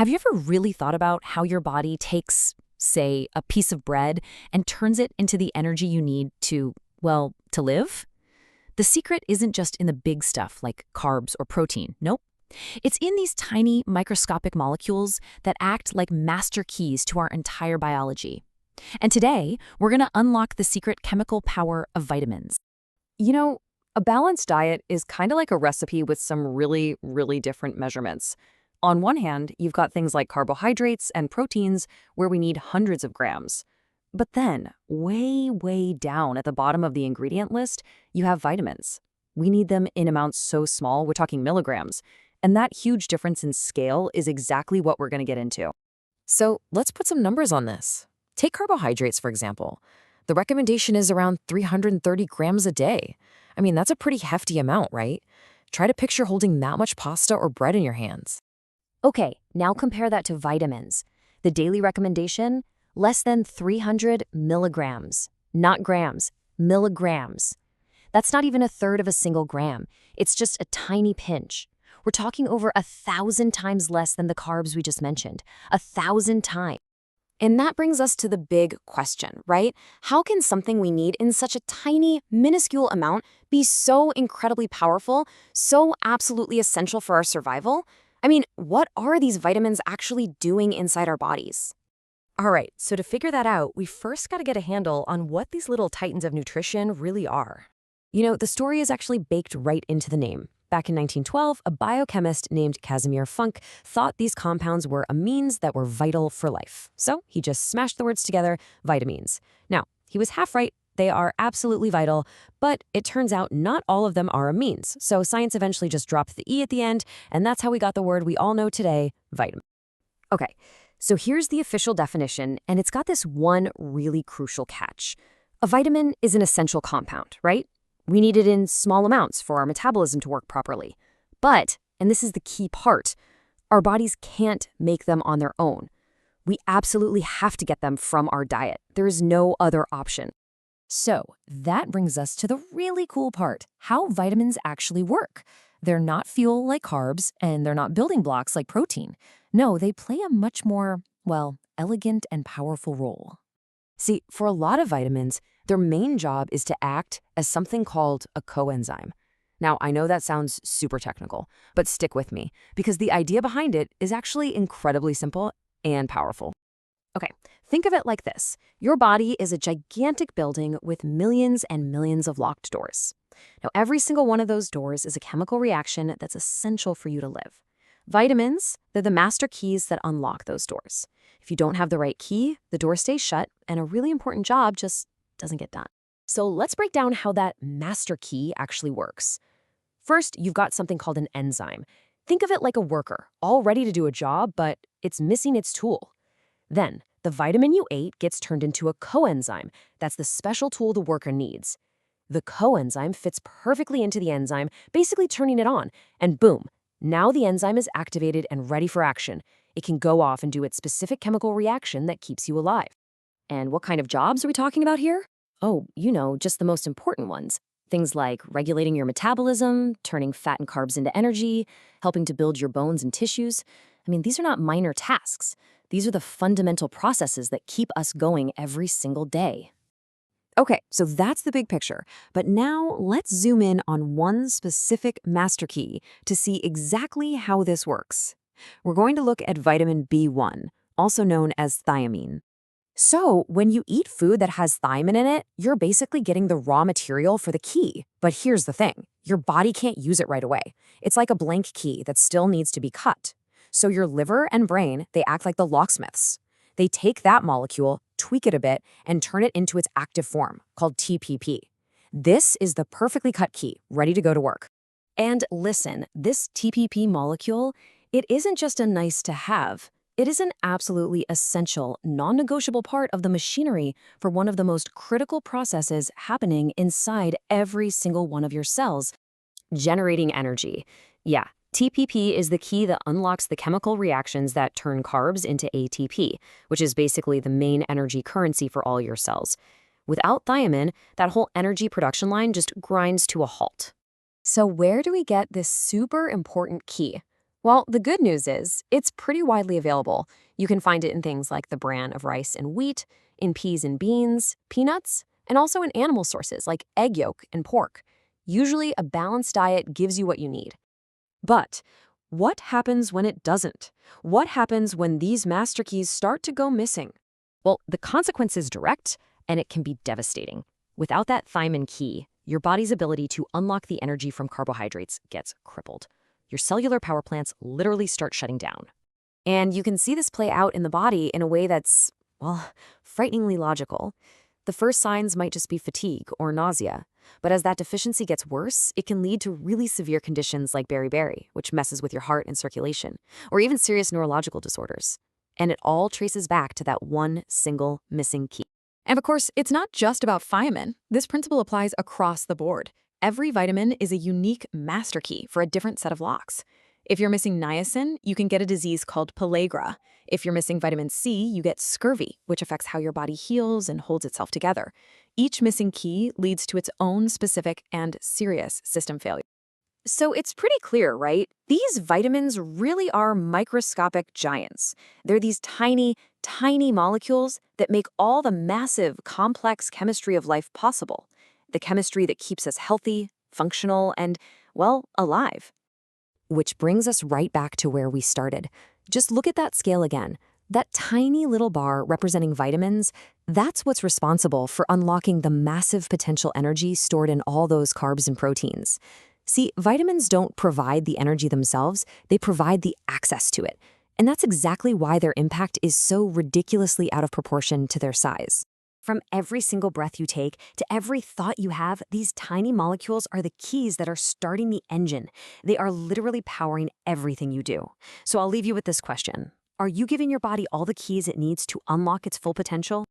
Have you ever really thought about how your body takes, say, a piece of bread and turns it into the energy you need to, well, to live? The secret isn't just in the big stuff like carbs or protein. Nope. It's in these tiny microscopic molecules that act like master keys to our entire biology. And today, we're going to unlock the secret chemical power of vitamins. You know, a balanced diet is kind of like a recipe with some really, really different measurements. On one hand, you've got things like carbohydrates and proteins where we need hundreds of grams. But then, way, way down at the bottom of the ingredient list, you have vitamins. We need them in amounts so small, we're talking milligrams. And that huge difference in scale is exactly what we're going to get into. So let's put some numbers on this. Take carbohydrates, for example. The recommendation is around 330 grams a day. I mean, that's a pretty hefty amount, right? Try to picture holding that much pasta or bread in your hands. Okay, now compare that to vitamins. The daily recommendation, less than 300 milligrams. Not grams, milligrams. That's not even a third of a single gram. It's just a tiny pinch. We're talking over 1,000 times less than the carbs we just mentioned. 1,000 times. And that brings us to the big question, right? How can something we need in such a tiny, minuscule amount be so incredibly powerful, so absolutely essential for our survival? I mean, what are these vitamins actually doing inside our bodies? All right, so to figure that out, we first got to get a handle on what these little titans of nutrition really are. You know, the story is actually baked right into the name. Back in 1912, a biochemist named Casimir Funk thought these compounds were amines that were vital for life. So he just smashed the words together, vitamins. Now, he was half right. They are absolutely vital, but it turns out not all of them are amines. So science eventually just dropped the E at the end, and that's how we got the word we all know today, vitamin. Okay, so here's the official definition, and it's got this one really crucial catch. A vitamin is an essential compound, right? We need it in small amounts for our metabolism to work properly. But, and this is the key part, our bodies can't make them on their own. We absolutely have to get them from our diet. There is no other option. So that brings us to the really cool part, how vitamins actually work. They're not fuel like carbs, and they're not building blocks like protein. No, they play a much more, well, elegant and powerful role. See, for a lot of vitamins, their main job is to act as something called a coenzyme. Now, I know that sounds super technical, but stick with me, because the idea behind it is actually incredibly simple and powerful. Okay, think of it like this. Your body is a gigantic building with millions and millions of locked doors. Now, every single one of those doors is a chemical reaction that's essential for you to live. Vitamins, they're the master keys that unlock those doors. If you don't have the right key, the door stays shut, and a really important job just doesn't get done. So let's break down how that master key actually works. First, you've got something called an enzyme. Think of it like a worker, all ready to do a job, but it's missing its tool. Then, the vitamin you ate gets turned into a coenzyme. That's the special tool the worker needs. The coenzyme fits perfectly into the enzyme, basically turning it on, and boom, now the enzyme is activated and ready for action. It can go off and do its specific chemical reaction that keeps you alive. And what kind of jobs are we talking about here? Oh, you know, just the most important ones. Things like regulating your metabolism, turning fat and carbs into energy, helping to build your bones and tissues. I mean, these are not minor tasks. These are the fundamental processes that keep us going every single day. Okay, so that's the big picture. But now let's zoom in on one specific master key to see exactly how this works. We're going to look at vitamin B1, also known as thiamine. So when you eat food that has thiamine in it, you're basically getting the raw material for the key. But here's the thing, your body can't use it right away. It's like a blank key that still needs to be cut. So your liver and brain, they act like the locksmiths. They take that molecule, tweak it a bit, and turn it into its active form, called TPP. This is the perfectly cut key, ready to go to work. And listen, this TPP molecule, it isn't just a nice to have. It is an absolutely essential, non-negotiable part of the machinery for one of the most critical processes happening inside every single one of your cells, generating energy. Yeah, TPP is the key that unlocks the chemical reactions that turn carbs into ATP, which is basically the main energy currency for all your cells. Without thiamine, that whole energy production line just grinds to a halt. So where do we get this super important key? Well, the good news is it's pretty widely available. You can find it in things like the bran of rice and wheat, in peas and beans, peanuts, and also in animal sources like egg yolk and pork. Usually, a balanced diet gives you what you need. But what happens when it doesn't? What happens when these master keys start to go missing? Well, the consequence is direct, and it can be devastating. Without that thiamine key, your body's ability to unlock the energy from carbohydrates gets crippled. Your cellular power plants literally start shutting down. And you can see this play out in the body in a way that's, well, frighteningly logical. The first signs might just be fatigue or nausea, but as that deficiency gets worse, it can lead to really severe conditions like beriberi, which messes with your heart and circulation, or even serious neurological disorders. And it all traces back to that one single missing key. And of course, it's not just about thiamine. This principle applies across the board. Every vitamin is a unique master key for a different set of locks. If you're missing niacin, you can get a disease called pellagra. If you're missing vitamin C, you get scurvy, which affects how your body heals and holds itself together. Each missing key leads to its own specific and serious system failure. So it's pretty clear, right? These vitamins really are microscopic giants. They're these tiny, tiny molecules that make all the massive, complex chemistry of life possible. The chemistry that keeps us healthy, functional, and, well, alive. Which brings us right back to where we started. Just look at that scale again. That tiny little bar representing vitamins, that's what's responsible for unlocking the massive potential energy stored in all those carbs and proteins. See, vitamins don't provide the energy themselves, they provide the access to it. And that's exactly why their impact is so ridiculously out of proportion to their size. From every single breath you take to every thought you have, these tiny molecules are the keys that are starting the engine. They are literally powering everything you do. So I'll leave you with this question. Are you giving your body all the keys it needs to unlock its full potential?